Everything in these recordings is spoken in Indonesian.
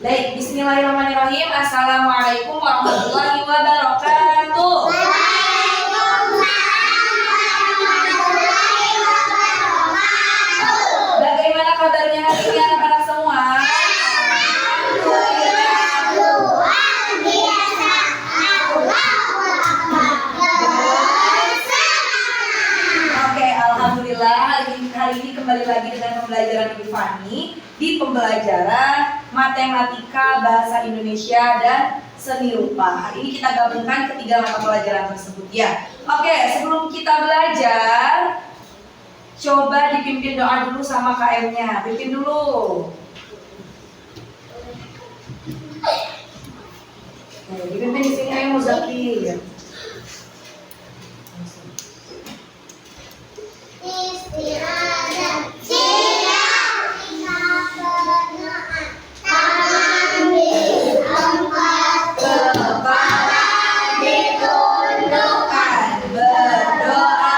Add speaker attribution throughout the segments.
Speaker 1: Baik, bismillahirrahmanirrahim. Assalamualaikum warahmatullahi wabarakatuh. Bagaimana kabarnya hari ini anak-anak semua? Oke, alhamdulillah hari ini kembali lagi dengan pembelajaran Ibu Fani di pembelajaran matematika, bahasa Indonesia dan seni rupa. Hari ini kita gabungkan ketiga mata pelajaran tersebut ya. Oke, sebelum kita belajar, coba dipimpin doa dulu sama KM-nya. Pimpin dulu. Dipimpin di sini ayo Muzakir.
Speaker 2: Istirahat siang tangan diangkat, kepala ditundukkan, berdoa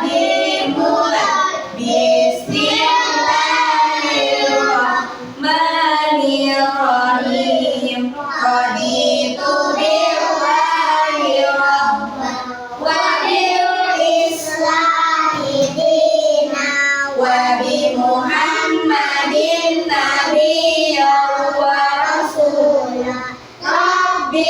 Speaker 2: dimulai. Bismillahirrahmanirrahim. Raditu billahi rabban wa bil islami dinan wa bi Muhammadin nabiyyan wa rasulan. Rabbi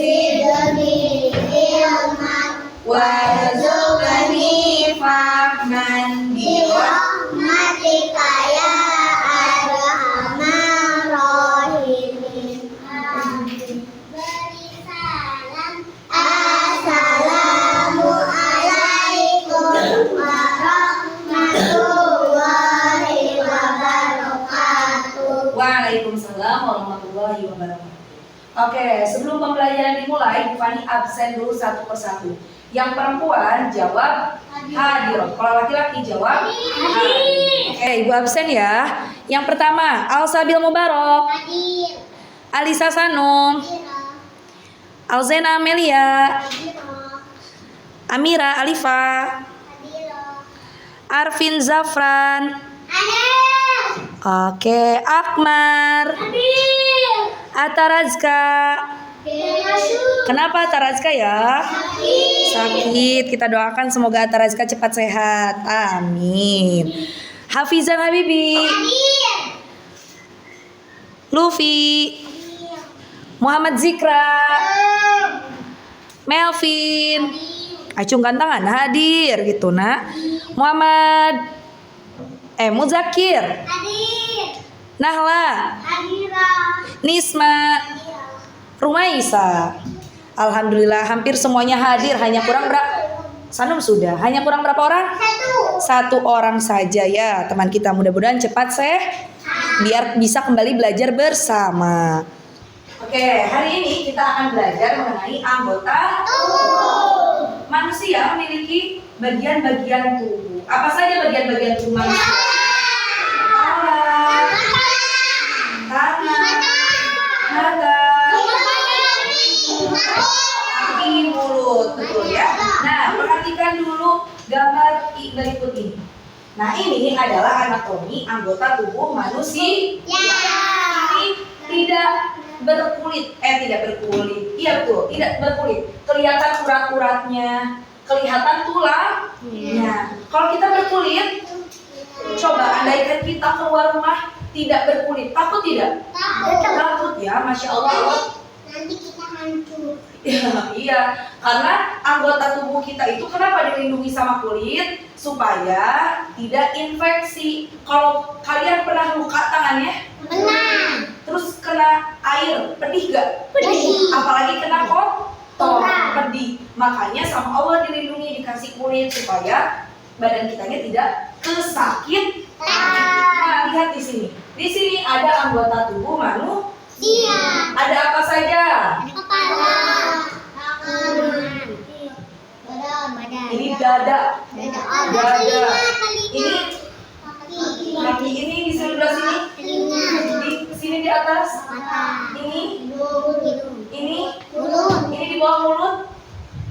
Speaker 2: zidni ilman warzuqni fahman bi rahmatika ya arhamar rahimin. Beri salam. Assalamualaikum warahmatullahi wabarakatuh.
Speaker 1: Waalaikumsalam warahmatullahi wabarakatuh. Oke, sebelum pembelajaran dimulai, Bu Fani absen dulu satu persatu. Yang perempuan jawab hadir. Kalau laki-laki jawab hadir. Oke, Ibu absen ya. Yang pertama, Al-Sabil Mubarok,
Speaker 2: Hadir.
Speaker 1: Alisa Sanum, Alzena Amelia, Amira Alifa, Arvin Zafran. Oke, Akmar, Atta Razka. Kenapa Atta Razka ya? Sakit. Kita doakan semoga Atta Razka cepat sehat. Amin. Hafizan Habibi, Luffy, Muhammad Zikra, Melvin, acungkan tangan hadir gitu nak. Muhammad Muzakir, Nahla, Nisma, Rumaisa. Alhamdulillah hampir semuanya hadir. Hanya kurang berapa? Sanum sudah. Hanya kurang berapa orang? Satu orang saja ya teman kita. Mudah-mudahan cepat biar bisa kembali belajar bersama. Oke, hari ini kita akan belajar mengenai anggota tubuh. Manusia memiliki bagian-bagian tubuh. Apa saja bagian-bagian tubuh manusia? Kepala, tangan, mata, kaki, mulut, betul ya. Nah, perhatikan dulu gambar berikut ini. Nah, ini adalah anatomi anggota tubuh manusia. Ini tidak berkulit, tidak berkulit. Iya betul, tidak berkulit. Kelihatan urat-uratnya, kelihatan tulangnya. Kalau kita berkulit, coba andaikan kita keluar rumah tidak berkulit, takut tidak? Takut ya, masya Allah.
Speaker 2: Nanti kita hancur.
Speaker 1: Iya, karena anggota tubuh kita itu kenapa dilindungi sama kulit? Supaya tidak infeksi. Kalau kalian pernah luka tangannya?
Speaker 2: Benar.
Speaker 1: Terus kena air, pedih gak?
Speaker 2: Pedih.
Speaker 1: Apalagi kena kotor,
Speaker 2: Kotor.
Speaker 1: pedih. Makanya sama Allah dilindungi, dikasih kulit supaya badan kitanya tidak kesakit. Nah, lihat di sini. Di sini ada anggota tubuh manusia.
Speaker 2: Iya.
Speaker 1: Ada apa saja?
Speaker 2: Kepala, tangan, badan.
Speaker 1: Ini dada. Dada. Ini kaki ini di sebelah sini. Di sini di atas. Ini. Ini. Ini di bawah mulut.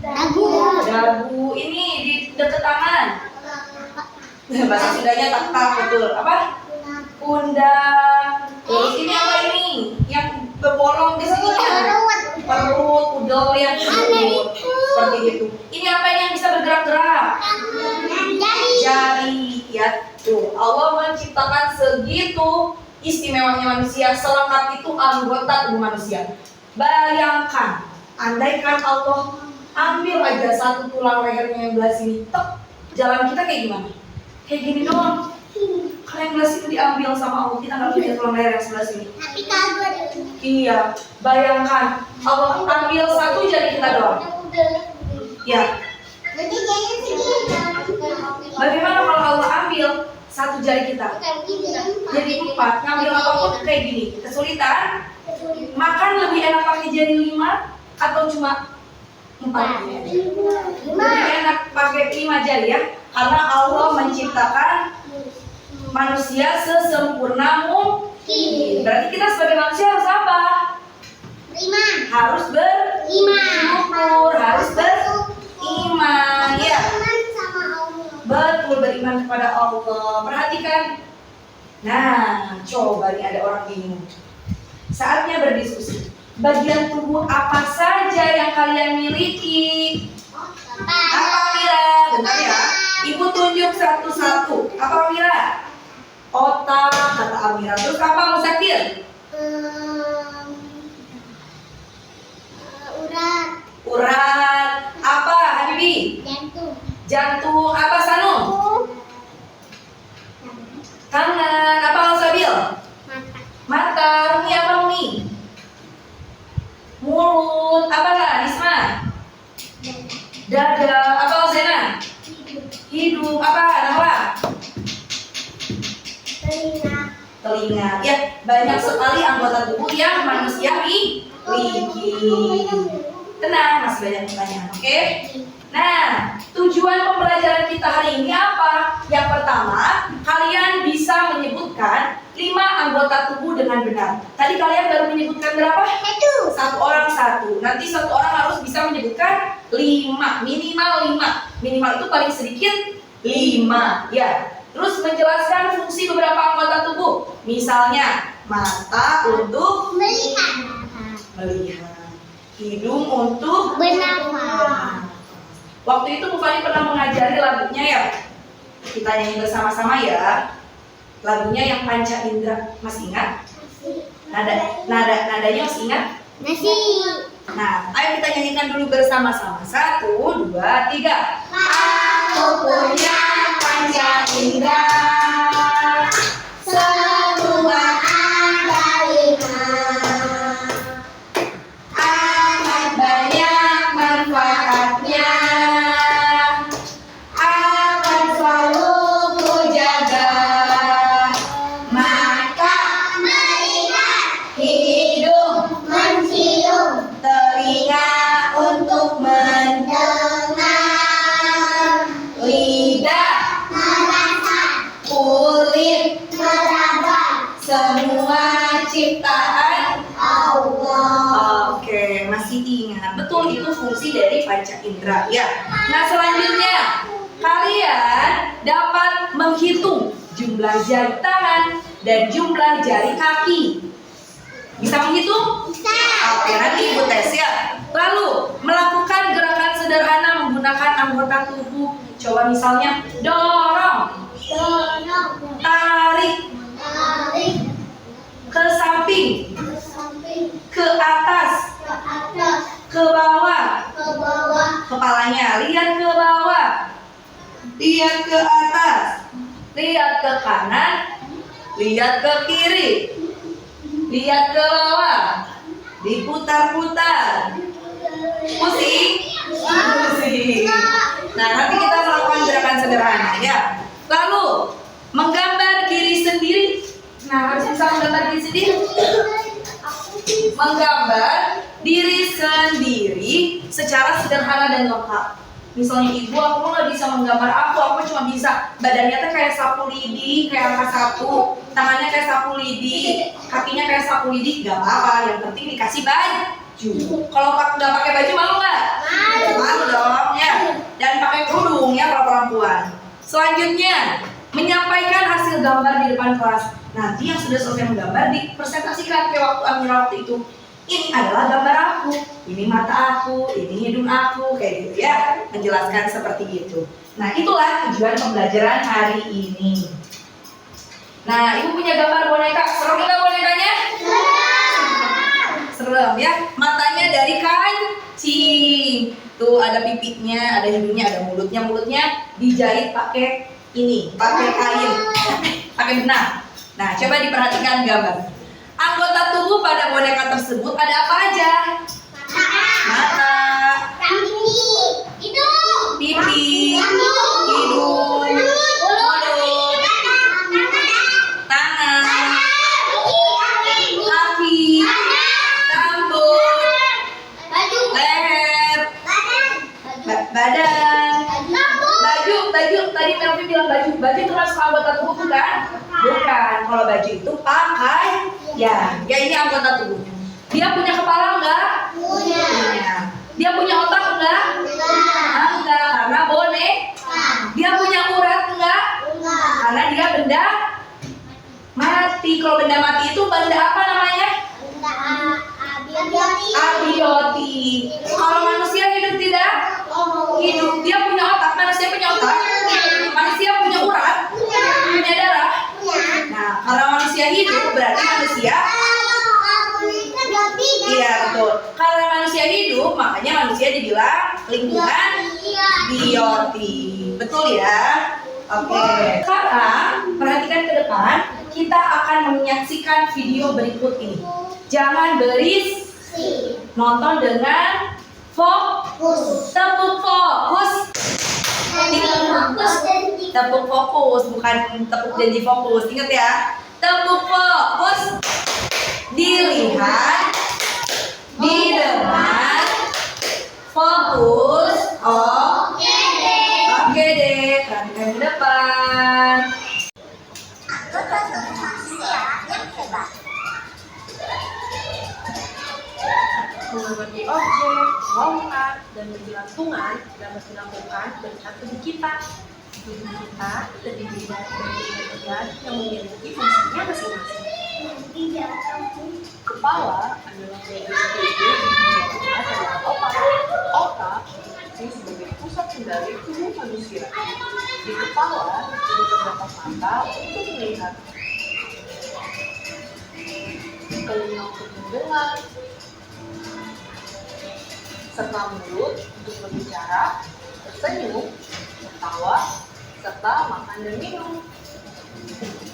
Speaker 1: Dagu. Ini di dekat tangan. Bahasa Sundanya tak betul. Apa? Pundak. Terus ini apa ini? Yang betul ya. Seperti itu. Ini apa yang bisa bergerak-gerak? Jari. Ya tuh, Allah menciptakan segitu istimewanya manusia, selengkap itu anggota tubuh manusia. Bayangkan, andaikan Allah ambil aja satu tulang lehernya yang belah sini, tek, jalan kita kayak gimana? Kayak gini doang. Kalau yang belah sini diambil sama Allah, kita nggak punya tulang leher yang sebelah sini.
Speaker 2: Tapi kagak.
Speaker 1: Iya, bayangkan Allah ambil satu jari kita doang. Ya,
Speaker 2: Berarti jadinya segini.
Speaker 1: bagaimana kalau Allah ambil satu jari kita? Jadi 4, ngambil apapun kayak gini, kesulitan. Makan lebih enak pakai jari 5 atau cuma 4? Lebih enak pakai 5 jari ya, karena Allah menciptakan manusia sesempurna mungkin. Berarti kita sebagai manusia harus apa? Harus bersyukur, harus beriman ya. Betul, beriman kepada Allah. Perhatikan. Nah, coba nih ada orang bingung. Saatnya berdiskusi. Bagian tubuh apa saja yang kalian miliki? Apa Mira? Bentar ya. Ibu tunjuk satu-satu. Apa Mira? Otak, kata Amira. Terus apa Musakir? Urat. Apa Habibi? Jantung. Apa Sanu? Tangan. Apa Al-Sabil? Mata. Rumi apa Rumi? Mulut. Apa lah Nisma? Dada. Apa Zena? Hidung. Apa Nahwa? Telinga. Ya, banyak sekali anggota tubuh yang manusia miliki. Tenang, masih banyak pertanyaan, oke? Nah, tujuan pembelajaran kita hari ini apa? Yang pertama, kalian bisa menyebutkan 5 anggota tubuh dengan benar. Tadi kalian baru menyebutkan berapa? Satu orang satu. Nanti satu orang harus bisa menyebutkan 5, minimal 5. Minimal itu paling sedikit 5, ya. Terus menjelaskan fungsi beberapa anggota tubuh. Misalnya, mata untuk melihat. Hidung untuk
Speaker 2: bernafas.
Speaker 1: Waktu itu Bu Fani pernah mengajari lagunya ya. Kita nyanyi bersama-sama ya. Lagunya yang Panca Indra. Masih ingat? Nadanya masih ingat?
Speaker 2: Nasi.
Speaker 1: Nah, ayo kita nyanyikan dulu bersama-sama. 1, 2, 3.
Speaker 2: Aku punya
Speaker 1: panca indra.
Speaker 2: semua ada 5.
Speaker 1: Amat banyak manfaatnya. Akan selalu ku jaga. Mata,
Speaker 2: Melihat,
Speaker 1: hidung,
Speaker 2: mencium,
Speaker 1: telinga untuk mendengar, lidah,
Speaker 2: merasa,
Speaker 1: kulit,
Speaker 2: meraba.
Speaker 1: semua ciptaan
Speaker 2: Allah.
Speaker 1: Oke, masih ingat. Betul, itu fungsi dari panca indera ya. Nah, selanjutnya kalian dapat menghitung jumlah jari tangan dan jumlah jari kaki. Bisa menghitung?
Speaker 2: Bisa.
Speaker 1: Oke, nanti ibu tes ya. Lalu melakukan gerakan sederhana menggunakan anggota tubuh. Coba misalnya dorong,
Speaker 2: Dorong,
Speaker 1: tarik,
Speaker 2: tarik,
Speaker 1: ke samping,
Speaker 2: ke samping,
Speaker 1: ke atas,
Speaker 2: ke atas,
Speaker 1: ke bawah.
Speaker 2: ke bawah,
Speaker 1: Kepalanya lihat ke bawah, lihat ke atas, lihat ke kanan, lihat ke kiri, lihat ke bawah, diputar-putar. Pusing? Pusing. Nah, nanti kita melakukan gerakan sederhana ya. Lalu menggambar diri sendiri. Nah, harus bisa menggambar diri sendiri. Menggambar diri sendiri secara sederhana dan lengkap. Misalnya ibu, aku nggak bisa menggambar aku cuma bisa badannya tuh kayak sapu lidi, kayak angka 1, tangannya kayak sapu lidi, kakinya kayak sapu lidi, gak apa-apa. Yang penting dikasih baju. Kalau nggak pakai baju malu nggak? Malu dong ya. Dan pakai kerudung ya kalau perempuan. Selanjutnya menyampaikan hasil gambar di depan kelas. Nanti yang sudah selesai menggambar dipresentasikan kayak waktu Amira waktu itu. ini adalah gambar aku, ini mata aku, ini hidung aku, kayak gitu ya. Menjelaskan seperti itu. Nah, itulah tujuan pembelajaran hari ini. Nah, ibu punya gambar boneka. Serem nggak bonekanya? Serem ya. Matanya dari kancing. Tuh ada pipinya, ada hidungnya, ada mulutnya. Mulutnya dijahit pakai ini, pakai kain, pakai benang. Nah, coba diperhatikan gambar. Anggota tubuh pada boneka tersebut ada apa aja? Mata, pipi, hidung, mulut, tangan, kaki, rambut, leher, badan, baju. Tadi Melvi bilang baju. Baju termasuk anggota tubuh bukan? Bukan. Kalau baju itu pakai ya ini anggota tubuh. Dia punya kepala enggak? Punya. Dia punya otak enggak? Enggak, karena boneka. Dia punya urat enggak? Karena dia benda mati. Kalau benda mati itu benda apa namanya? Abiotik. Kalau manusia hidup tidak? Hidup. Dia punya otak. Manusia punya otak? Manusia punya urat? Punya darah? Nah, karena manusia hidup berarti manusia. Iya, betul. Karena manusia hidup, makanya manusia dibilang lingkungan biotik. Betul ya? Oke. Sekarang perhatikan ke depan. Kita akan menyaksikan video berikut ini. Jangan berisik. Nonton dengan fokus. Tepuk fokus. Tepuk fokus, bukan tepuk janji fokus. Ingat ya. Tepuk fokus. Dilihat di depan. Fokus. Oke deh. Perhatikan di depan.
Speaker 2: Anggota tubuh manusia yang hebat.
Speaker 3: Mengerti objek, melompat, dan bergelantungan dapat dilakukan berkat tubuh kita. Tubuh kita terdiri dari bagian yang memiliki fungsinya masing-masing. Kepala adalah bagian tubuh yang dilakukan dari otak. Otak berfungsi sebagai pusat kendali tubuh manusia. Di kepala terdapat mata untuk melihat, telinga untuk mendengar, serta mulut untuk berbicara, tersenyum, tertawa, serta makan dan minum.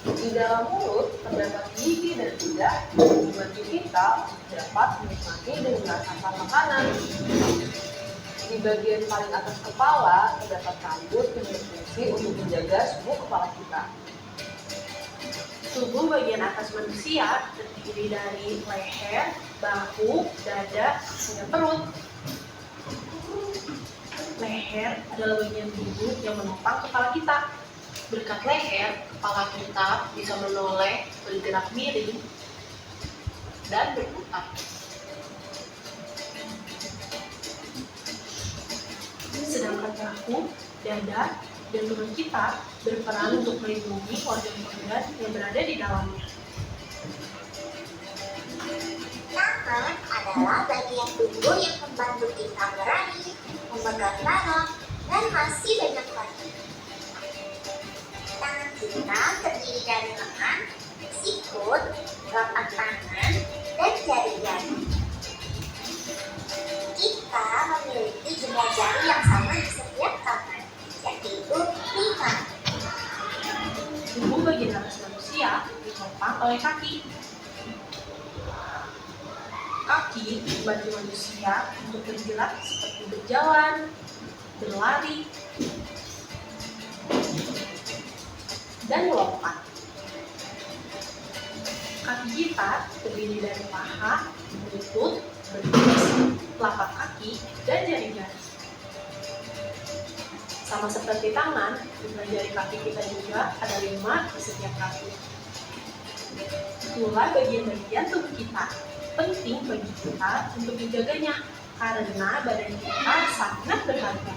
Speaker 3: Di dalam mulut terdapat gigi dan lidah yang membantu kita dapat menikmati dan merasakan makanan. Di bagian paling atas kepala terdapat rambut yang berfungsi untuk menjaga suhu kepala kita. Tubuh bagian atas manusia terdiri dari leher, bahu, dada, hingga perut. Leher adalah bagian tubuh yang menopang kepala kita. Berkat leher, kepala kita bisa menoleh, bergerak miring, dan berputar. Sedangkan bahu, dada, dan perut kita berperan untuk melindungi organ-organ yang berada di dalamnya.
Speaker 2: Tangan adalah bagian tubuh yang membantu kita berani, memegang tangan, dan masih banyak lagi. Tangan kita terdiri dari lengan, sikut, telapak tangan, dan jari-jari. Kita memiliki jumlah jari yang sama di setiap tangan, yaitu 5.
Speaker 3: Tubuh bagian atas manusia ditopang oleh kaki. Kaki membantu manusia untuk bergerak seperti berjalan, berlari, dan melompat. Kaki kita terdiri dari paha, lutut, betis, telapak kaki, dan jari-jari. Sama seperti tangan, jumlah jari kaki kita juga ada 5 di setiap kaki. Itulah bagian-bagian tubuh kita. Penting bagi kita untuk menjaganya karena badan kita sangat berharga.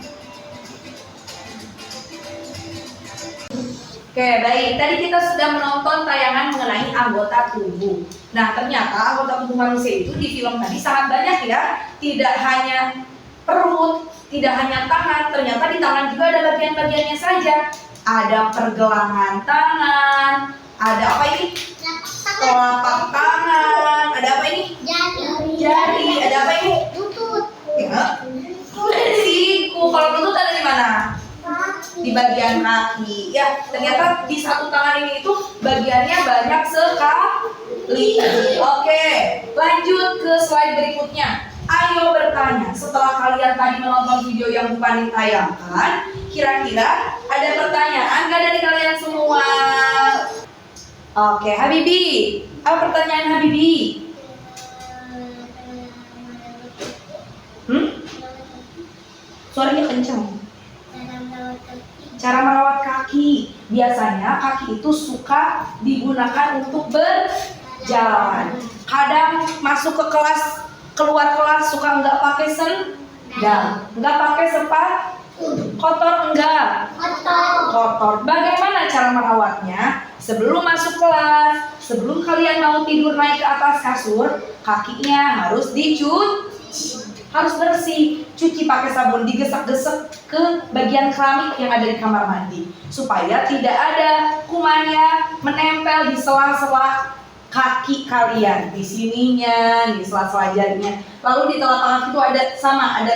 Speaker 1: Oke, baik. Tadi kita sudah menonton tayangan mengenai anggota tubuh. Nah, ternyata anggota tubuh manusia itu di film tadi sangat banyak ya. Tidak hanya perut, tidak hanya tangan, ternyata di tangan juga ada bagian-bagiannya saja. Ada pergelangan tangan, ada apa ini? Telapak tangan, ada apa ini? Jari, ada apa ini? Ya. Siku. Kalau lutut ada di mana? Di bagian kaki. Ya, ternyata di satu tangan ini itu bagiannya banyak sekali. Oke, lanjut ke slide berikutnya. Ayo bertanya, setelah kalian tadi menonton video yang Bu Fani tayangkan, kira-kira ada pertanyaan nggak dari kalian semua? Oke, Habibi, apa pertanyaan Habibi? Suaranya kencang. Cara merawat kaki. Biasanya kaki itu suka digunakan untuk berjalan. Kadang masuk ke kelas, keluar kelas suka nggak pakai sendal, nggak pakai sepatu. Kotor enggak? Kotor. Bagaimana cara merawatnya? Sebelum masuk kelas, sebelum kalian mau tidur naik ke atas kasur, kakinya harus dicuci. Harus bersih, cuci pakai sabun, digesek-gesek ke bagian keramik yang ada di kamar mandi supaya tidak ada kumannya menempel di sela-sela kaki kalian, di sininya, di sela-sela jarinya. Lalu di telapak kaki itu ada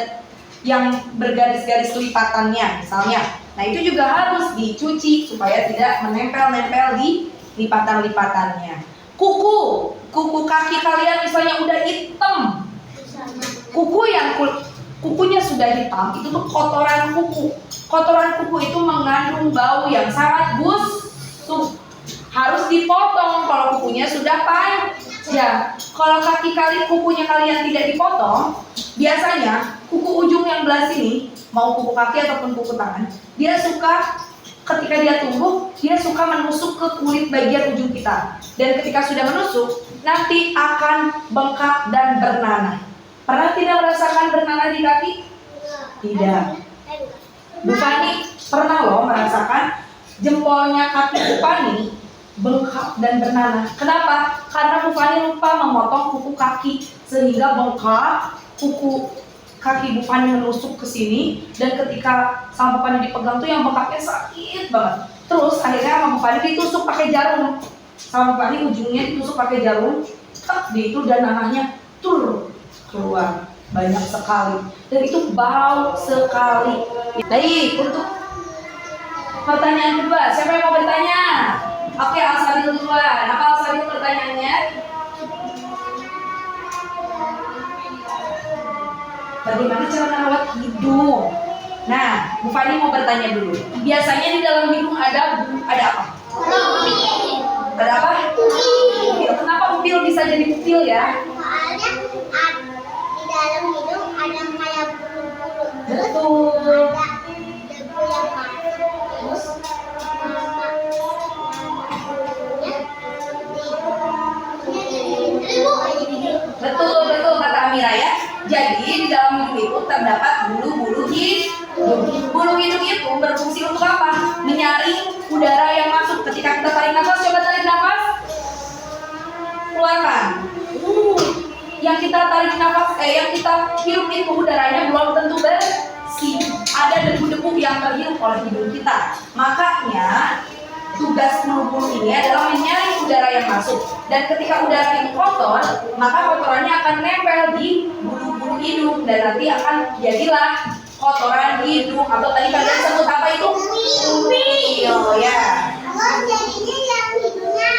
Speaker 1: yang bergaris-garis lipatannya misalnya. Nah, itu juga harus dicuci supaya tidak menempel-nempel di lipatan-lipatannya. Kuku kaki kalian misalnya udah hitam. Kukunya sudah hitam, itu tuh kotoran kuku. Kotoran kuku itu mengandung bau yang sangat busuk. Harus dipotong kalau kukunya sudah panjang. Kalau kukunya kalian tidak dipotong, biasanya kuku ujung yang belah sini, mau kuku kaki ataupun kuku tangan, dia suka ketika dia tumbuh, dia suka menusuk ke kulit bagian ujung kita. Dan ketika sudah menusuk, nanti akan bengkak dan bernanah. Pernah tidak merasakan bernanah di kaki? Tidak. Bu Fani pernah loh merasakan jempolnya kaki Bu Fani bengkak dan bernanah. Kenapa? Karena Bu Fani lupa memotong kuku kaki sehingga bengkak, kuku kaki Bu Fani menusuk ke sini, dan ketika sama Bu Fani dipegang tuh yang bengkaknya sakit banget. Terus akhirnya sama Bu Fani ditusuk pakai jarum. Sama Bu Fani ujungnya ditusuk pakai jarum, di itu dan nanahnya keluar banyak sekali, dan itu bau sekali. Baik, untuk pertanyaan kedua, siapa yang mau bertanya? Oke, Alsabil duluan. Apa Alsabil pertanyaannya? Bagaimana cara merawat hidung? Nah, Bu Fani mau bertanya dulu. Biasanya di dalam hidung ada apa? Ada apa? Upil. Kenapa upil bisa jadi upil ya?
Speaker 2: Soalnya di dalam hidung ada kayak bulu-bulu.
Speaker 1: Betul.
Speaker 2: Ada debu yang masuk.
Speaker 1: Betul kata Amira ya. Jadi di dalam hidung itu terdapat bulu-bulu hidung. Bulu hidung itu berfungsi untuk apa? Menyaring udara yang masuk. Ketika kita tarik nafas, coba tarik nafas. Keluarkan. Yang kita tarik nafas, yang kita hirup itu udaranya belum tentu bersih. Ada debu-debu yang terhirup oleh hidung kita. Makanya tugas bulu-bulu ini adalah menyaring udara yang masuk. Dan ketika udara itu kotor, maka kotorannya akan nempel di bulu-bulu hidung dan nanti akan jadilah kotoran hidung, atau tadi kalian sebut apa itu? Upil ya.
Speaker 2: Kalau jadinya yang hidungnya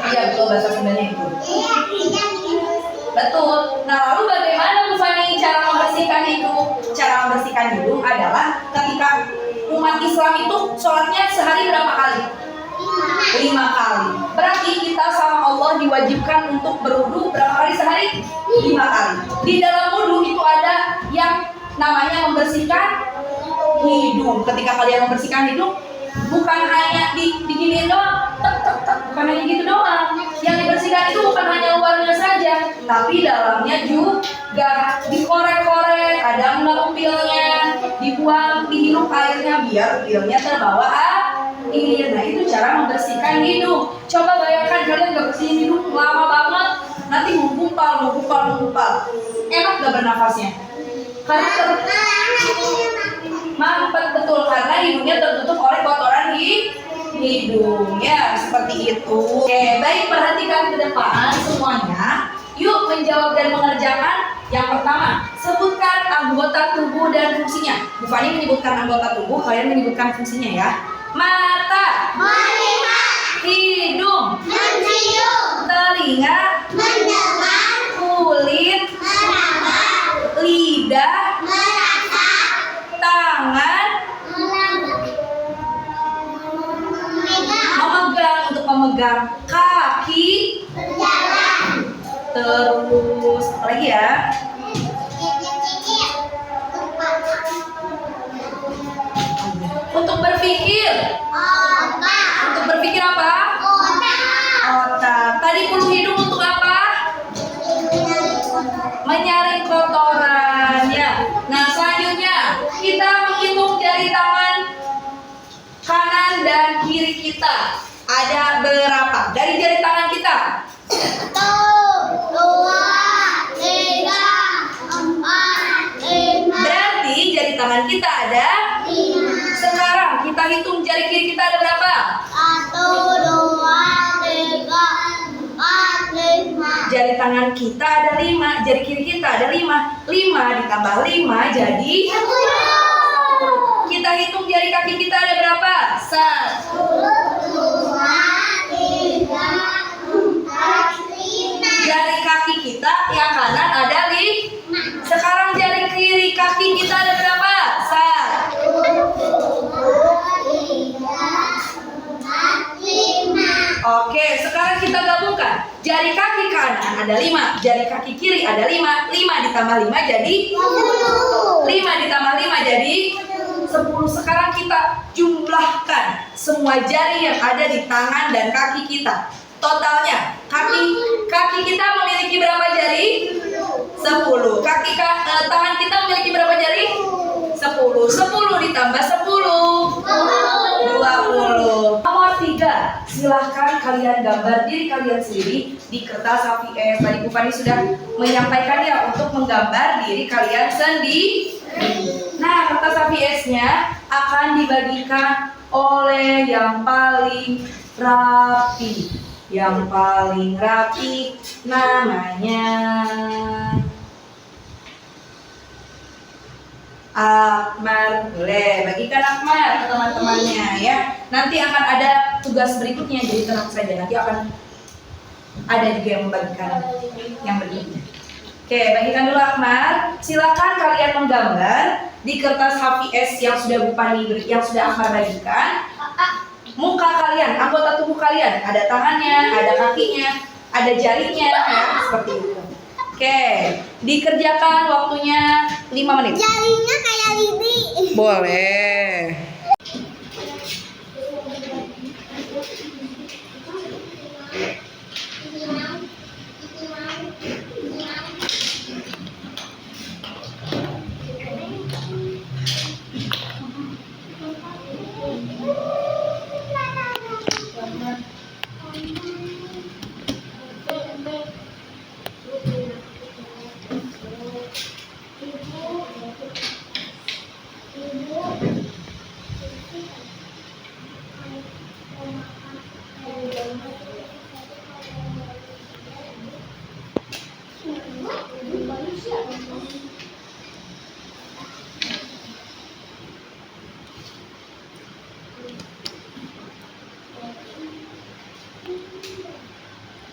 Speaker 1: Iya betul, bahasa Sundanya itu. Betul. Nah, lalu bagaimana Bu Fani cara membersihkan hidung? Cara membersihkan hidung adalah ketika umat Islam itu sholatnya sehari berapa kali? 5 kali. Berarti kita sama Allah diwajibkan untuk berwudu berapa kali sehari? 5 kali. Di dalam wudu itu ada yang namanya membersihkan hidung. Ketika kalian membersihkan hidung, bukan hanya diginiin doang, bukan hanya gitu doang. Yang dibersihkan itu bukan hanya luarnya saja, tapi dalamnya juga dikorek-korek. Ada enggak upilnya, dibuang, dihirup airnya biar upilnya terbawa Iya, nah itu cara membersihkan hidung. Coba bayangkan kalian gak bersihin hidung lama banget, nanti menggumpal. Enak gak bernafasnya? Karena mampet betul, karena hidungnya tertutup oleh kotoran hidung ya, seperti itu. Oke, baik, perhatikan ke depan semuanya. Yuk menjawab dan mengerjakan. Yang pertama, sebutkan anggota tubuh dan fungsinya. Bu Fani menyebutkan anggota tubuh, kalian menyebutkan fungsinya ya. Mata,
Speaker 4: Melihat,
Speaker 1: hidung,
Speaker 4: mencium,
Speaker 1: telinga,
Speaker 4: mendengar,
Speaker 1: kulit,
Speaker 4: meraba,
Speaker 1: lidah,
Speaker 4: merasa,
Speaker 1: tangan, memegang, untuk memegang, kaki,
Speaker 4: berjalan,
Speaker 1: terus apa lagi ya?
Speaker 4: cicit-cicit,
Speaker 1: Untuk berpikir.
Speaker 4: otak,
Speaker 1: Untuk berpikir apa? Otak. Tadi bulu hidung untuk apa? Menyaring kotoran ya. Nah, selanjutnya kita menghitung jari tangan kanan dan kiri kita. Ada berapa? Dari jari tangan kita.
Speaker 4: 1, 2, 3, 4, 5,
Speaker 1: Berarti jari tangan kita ada.
Speaker 4: 5.
Speaker 1: Sekarang kita hitung jari kiri kita ada berapa?
Speaker 4: 1, 2, 3, 4, 5.
Speaker 1: Jari tangan kita ada 5, jari kiri kita ada 5. 5 ditambah 5 jadi
Speaker 4: 10.
Speaker 1: kita hitung jari kaki kita ada berapa? 1.
Speaker 4: 2, 3, 4, 5.
Speaker 1: Jari kaki kita yang kanan ada 5. Sekarang jari kiri kaki kita ada berapa? 1. Oke, sekarang kita gabungkan. Jari kaki kanan ada 5, jari kaki kiri ada 5. 5 ditambah 5 jadi 5 ditambah 5 jadi 10. Sekarang kita jumlahkan semua jari yang ada di tangan dan kaki kita. Totalnya, kaki kita memiliki berapa jari? 10. Tangan kita memiliki berapa jari? 10. 10 ditambah 10 20. Nomor 3, silahkan kalian gambar diri kalian sendiri di kertas HVS. Tadi Bu Fani sudah menyampaikannya untuk menggambar diri kalian sendiri. Nah, kertas HVS-nya akan dibagikan oleh yang paling rapi. Yang paling rapi namanya Akmar. Boleh bagikan Akmar ke teman-temannya ya. Nanti akan ada tugas berikutnya, jadi tenang saja, nanti akan ada juga yang membagikan yang berikutnya. Oke, bagikan dulu Akmar. Silakan kalian menggambar di kertas HVS yang sudah Bu Fani yang sudah Akmar bagikan. Muka kalian, anggota tubuh kalian, ada tangannya, ada kakinya, ada jarinya ya, seperti itu. Oke, dikerjakan waktunya 5 menit.
Speaker 4: Jarinya kayak lidi.
Speaker 1: Boleh.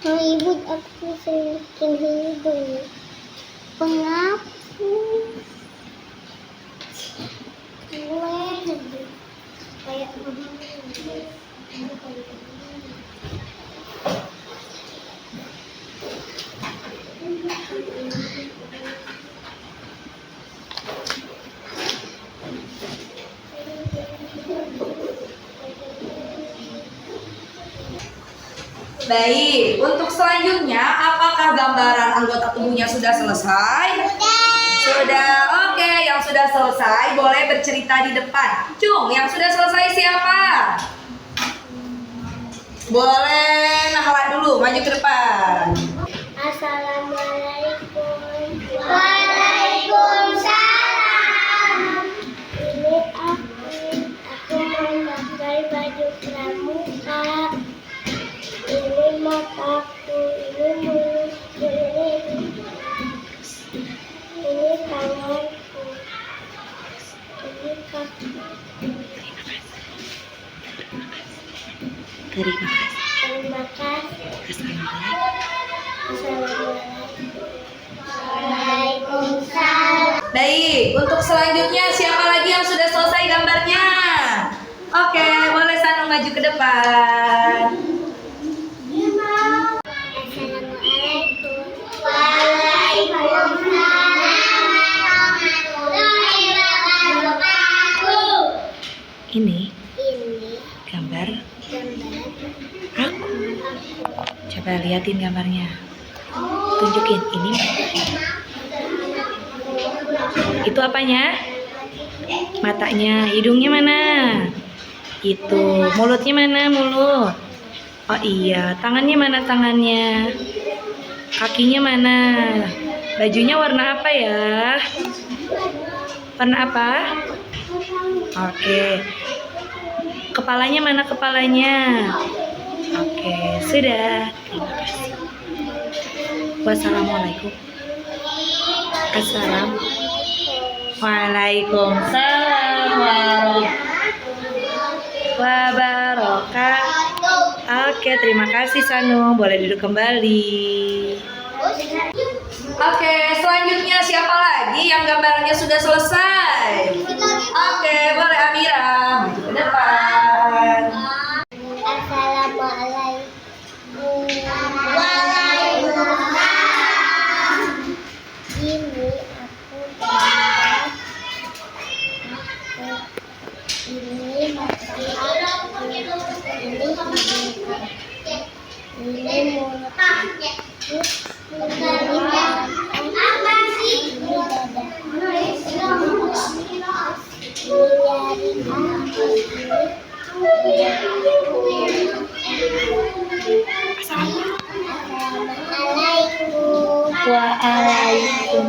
Speaker 4: Ribut aku semakin hidung. Penghapus. Kayak
Speaker 1: Baik, untuk selanjutnya apakah gambaran anggota tubuhnya sudah selesai? Sudah, oke. Yang sudah selesai boleh bercerita di depan. Cung, yang sudah selesai siapa? Boleh Nahla dulu, maju ke depan.
Speaker 4: Assalamualaikum. Waalaikumsalam. Ini aku memakai baju pramuka. Ini mataku, ini mulutku, ini tanganku, ini kaki. Terima kasih. Assalamualaikum. Waalaikumsalam.
Speaker 1: Baik, untuk selanjutnya siapa lagi yang sudah selesai gambarnya? Oke, boleh Sanung maju ke depan.
Speaker 4: Assalamualaikum. Waalaikumsalam. Warahmatullahi wabarakatuh.
Speaker 1: Ini
Speaker 4: Ini
Speaker 1: gambar
Speaker 4: gambar
Speaker 1: aku. Coba liatin gambarnya. Tunjukin ini. Itu apanya? Matanya, hidungnya mana? Itu, mulutnya mana? Mulut. Oh iya, tangannya mana tangannya? Kakinya mana? Bajunya warna apa ya? Warna apa? Oke. Kepalanya mana kepalanya? Oke, sudah. Terima kasih. Wassalamualaikum. Waalaikumsalam warahmatullahi wabarakatuh. Oke, terima kasih Sanung. Boleh duduk kembali. Oke, selanjutnya siapa lagi yang gambarnya sudah selesai? Oke, boleh Amira maju ke depan.
Speaker 4: Assalamualaikum. Waalaikumsalam. Ini aku gambar. Ini mata aku. Ini hidungku. Ini mulutku. Ini tanganku. Ini dadaku. Ini jari aku. Assalamualaikum.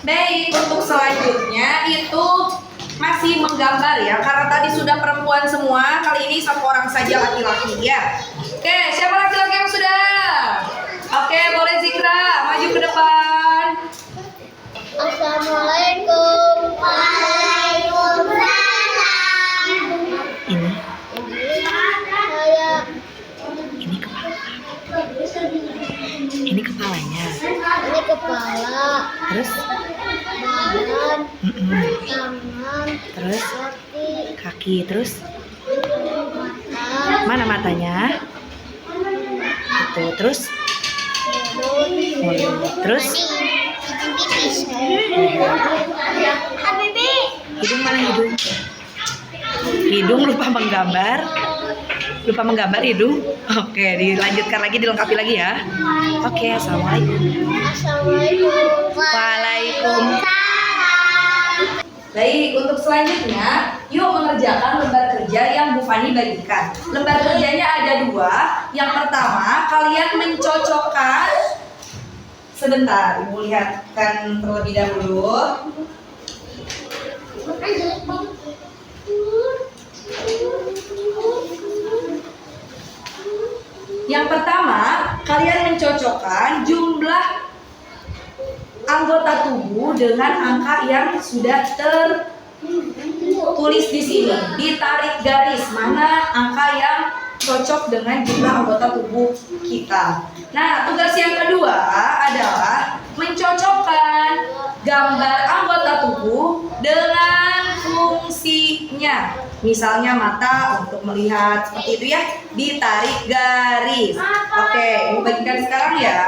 Speaker 1: Baik, untuk selanjutnya itu masih menggambar ya, karena tadi sudah perempuan semua, kali ini satu orang saja laki-laki ya. Oke, siapa laki-laki yang sudah? Oke, boleh Zikra maju ke depan.
Speaker 4: Assalamualaikum. Waalaikumsalam.
Speaker 1: Ini,
Speaker 4: Saya
Speaker 1: ini kepala. Ini kepalanya.
Speaker 4: ini kepala,
Speaker 1: Terus,
Speaker 4: badan, tangan,
Speaker 1: terus
Speaker 4: kaki,
Speaker 1: kaki, terus
Speaker 4: mata,
Speaker 1: mana matanya? Itu, terus mulut, terus
Speaker 4: Habibi.
Speaker 1: hidung mana hidung? Hidung lupa menggambar. Lupa menggambar hidung. Oke, dilanjutkan lagi, dilengkapi lagi ya. Oke, assalamualaikum.
Speaker 4: Assalamualaikum.
Speaker 1: Waalaikumsalam. Baik, untuk selanjutnya, yuk mengerjakan lembar kerja yang Bu Fani bagikan. Lembar kerjanya ada dua. Yang pertama, kalian mencocokkan. Sebentar, Ibu lihatkan terlebih dahulu. Yang pertama, kalian mencocokkan jumlah anggota tubuh dengan angka yang sudah tertulis di sini. Ditarik garis mana angka yang cocok dengan jumlah anggota tubuh kita. Nah, tugas yang kedua adalah mencocokkan gambar anggota tubuh dengan fungsinya. Misalnya mata untuk melihat seperti itu ya, ditarik garis. Oke, Ibu bagikan sekarang ya.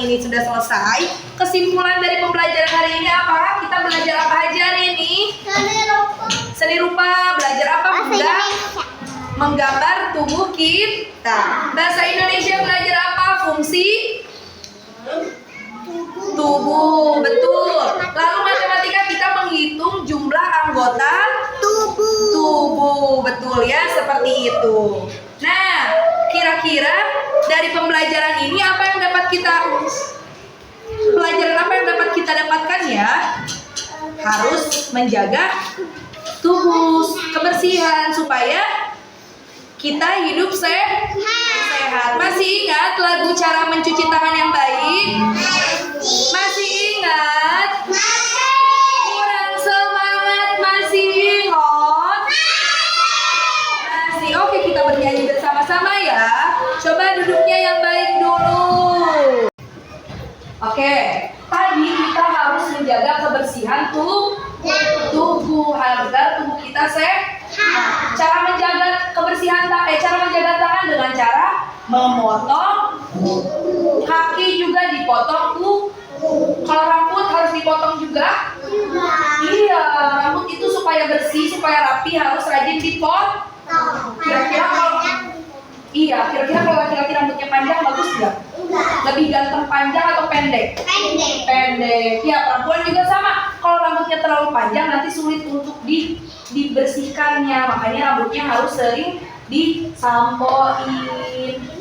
Speaker 1: ini sudah selesai, kesimpulan dari pembelajaran hari ini apa? Kita belajar apa aja hari ini? Seni rupa. Belajar apa? Menggambar tubuh kita. Bahasa Indonesia belajar apa? Fungsi tubuh. Betul. Lalu matematika kita menghitung jumlah anggota tubuh. Betul ya, seperti itu. Nah, kira-kira dari pembelajaran ini apa yang dapat kita pelajaran apa yang dapat kita dapatkan ya? Harus menjaga tubuh, kebersihan supaya kita hidup sehat. Masih ingat lagu cara mencuci tangan yang baik? Masih ingat? Kurang semangat, masih ingat? Masih. Oke, kita bernyanyi bersama-sama ya. Coba duduknya yang baik dulu. Oke, tadi kita harus menjaga kebersihan tubuh agar tubuh kita sehat. Cara menjaga cara menjaga tangan dengan cara memotong kaki juga dipotong tuh. Kalau rambut harus dipotong juga. Iya, rambut itu supaya bersih, supaya rapi harus rajin dipotong. Kira-kira kalau laki-laki rambutnya panjang bagus nggak? Lebih ganteng panjang atau pendek? Pendek. Ya, perempuan juga sama. Kalau rambutnya terlalu panjang nanti sulit untuk dibersihkannya. Makanya rambutnya harus sering disampoin,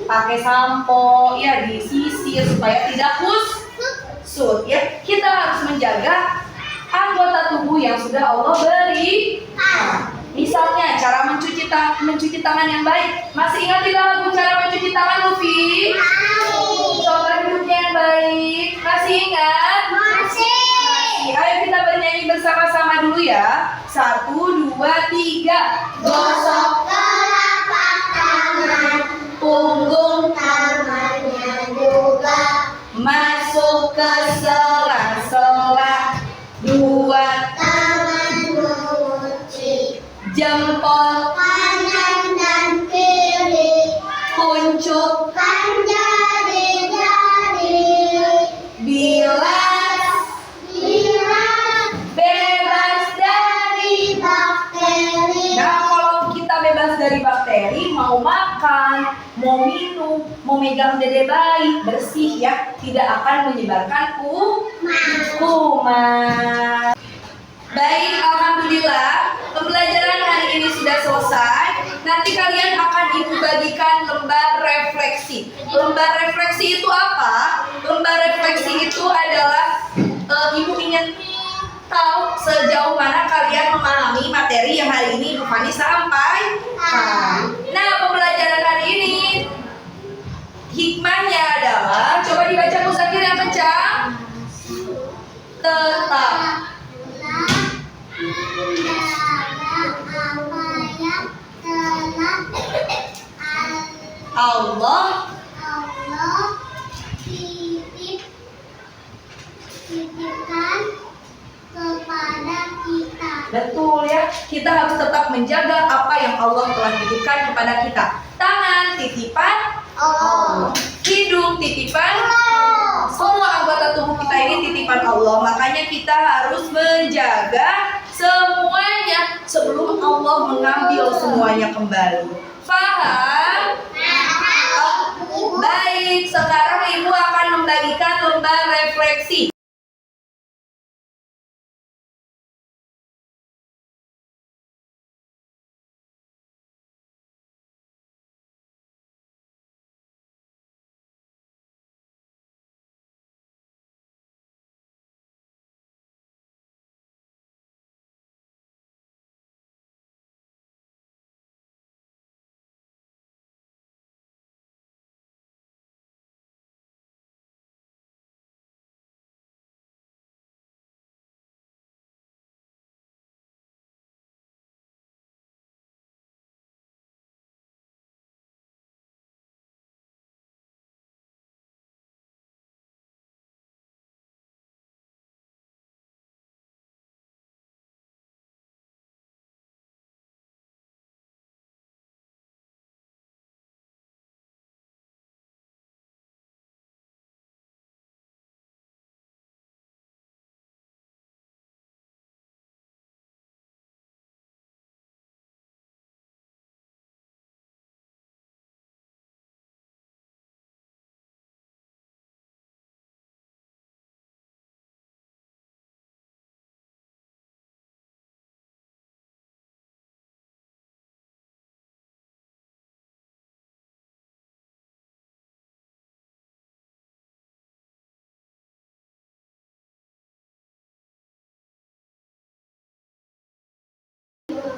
Speaker 1: pakai sampo, ya disisir supaya tidak kusut. Ya, kita harus menjaga anggota tubuh yang sudah Allah beri. Misalnya cara mencuci tangan yang baik. Masih ingat tidak lagu cara mencuci tangan, Luffy? Coba duduknya yang baik. Masih ingat? Masih. Ayo kita bernyanyi bersama-sama dulu ya. 1, 2, 3. Gosok telapak tangan, punggung tangannya juga. Masuk ke sela-sela. 2 tangan mengunci. Jempol kanan dan kiri, kuncupkan jari-jari. Bilas bebas dari bakteri. Nah, kalau kita bebas dari bakteri, mau makan, mau minum, mau megang dede bayi, bersih ya, tidak akan menyebarkan kuman. Baik, alhamdulillah pembelajaran hari ini sudah selesai. Nanti kalian akan ibu bagikan lembar refleksi. Lembar refleksi itu apa? Lembar refleksi itu adalah ibu ingin tahu sejauh mana kalian memahami materi yang hari ini Ibu Fani sampaikan. Nah, pembelajaran hari ini hikmahnya adalah, coba dibaca Musakir yang kencang. Tetap Allah
Speaker 4: titipkan kepada kita.
Speaker 1: Betul ya, kita harus tetap menjaga apa yang Allah telah titipkan kepada kita. Tangan titipan Allah, hidung titipan Allah. Semua anggota tubuh kita ini titipan Allah. Makanya kita harus menjaga semuanya sebelum Allah mengambil semuanya kembali. Faham? Baik, sekarang Ibu akan membagikan lembar refleksi.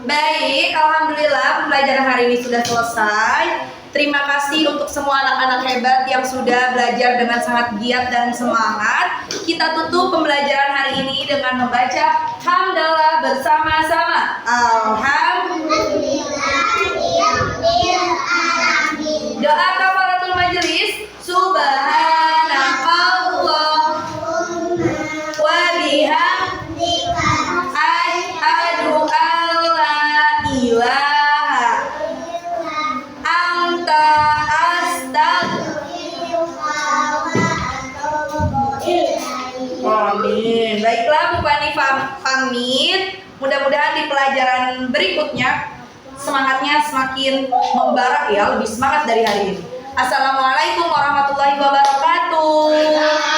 Speaker 1: Baik, alhamdulillah pembelajaran hari ini sudah selesai. Terima kasih untuk semua anak-anak hebat yang sudah belajar dengan sangat giat dan semangat. Kita tutup pembelajaran hari ini dengan membaca hamdalah bersama-sama. Doa kafaratul majelis. Subhanallah wa bihamdika asyhadu an la ilaha anta amin. Baiklah Bu Pani pamit. Mudah-mudahan di pelajaran berikutnya semangatnya semakin membara ya, lebih semangat dari hari ini. Assalamualaikum warahmatullahi wabarakatuh.